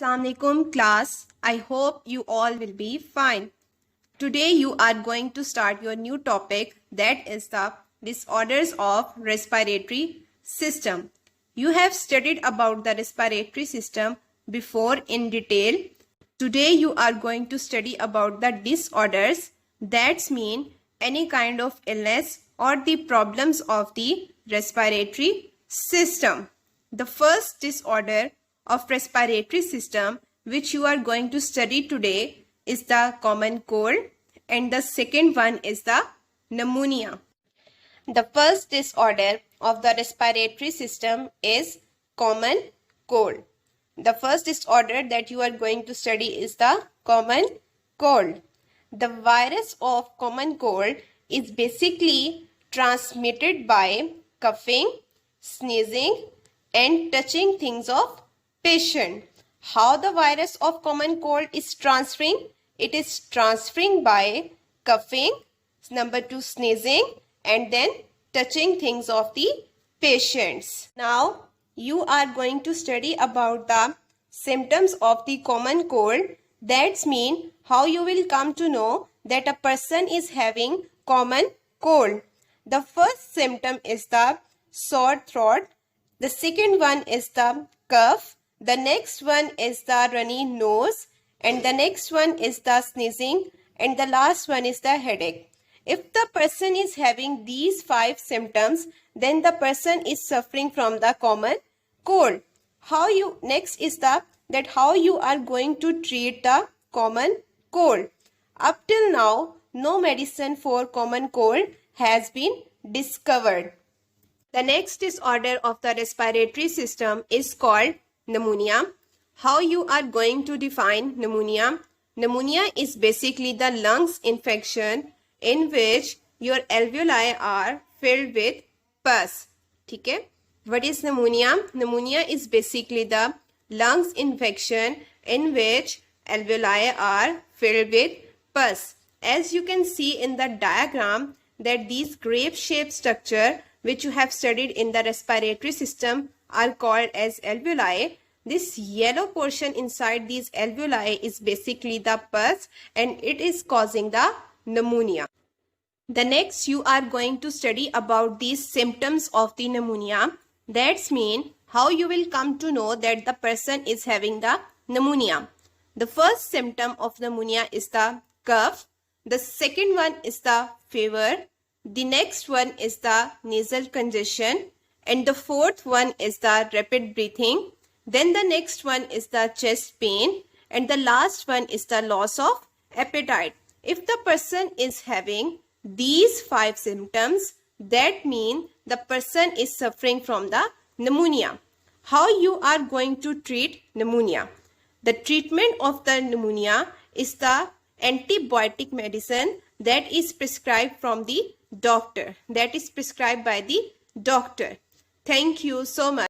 Assalamualaikum class. I hope you all will be fine. Today you are going to start your new topic, that is the disorders of respiratory system. You have studied about the respiratory system before in detail. Today you are going to study about the disorders, that mean any kind of illness or the problems of the respiratory system. The first disorder of respiratory system which you are going to study today is the common cold, and the second one is the pneumonia. The first disorder of the respiratory system is common cold. The first disorder that you are going to study is the common cold. The virus of common cold is basically transmitted by coughing, sneezing and touching things of patient. How the virus of common cold is transferring? It is transferring by coughing, number 2 sneezing and then touching things of the patients. Now you are going to study about the symptoms of the common cold. That's mean how you will come to know that a person is having common cold. The first symptom is the sore throat. The second one is the cough. The next one is the runny nose, and the next one is the sneezing, and the last one is the headache. If the person is having these 5 symptoms, then the person is suffering from the common cold. Next is that how you are going to treat the common cold. Up till now, no medicine for common cold has been discovered. The next disorder of the respiratory system is called pneumonia. How you are going to define pneumonia? Pneumonia is basically the lungs infection in which your alveoli are filled with pus. Okay? What is pneumonia? Pneumonia is basically the lungs infection in which alveoli are filled with pus. As you can see in the diagram that these grape-shaped structure which you have studied in the respiratory system are called as alveoli. This yellow portion inside these alveoli is basically the pus and it is causing the pneumonia. The next you are going to study about these symptoms of the pneumonia. That's mean how you will come to know that the person is having the pneumonia. The first symptom of pneumonia is the cough. The second one is the fever. The next one is the nasal congestion, and the fourth one is the rapid breathing. Then the next one is the chest pain, and the last one is the loss of appetite. If the person is having these 5 symptoms, that means the person is suffering from the pneumonia. How you are going to treat pneumonia? The treatment of the pneumonia is the antibiotic medicine that is prescribed from the doctor. That is prescribed by the doctor. Thank you so much.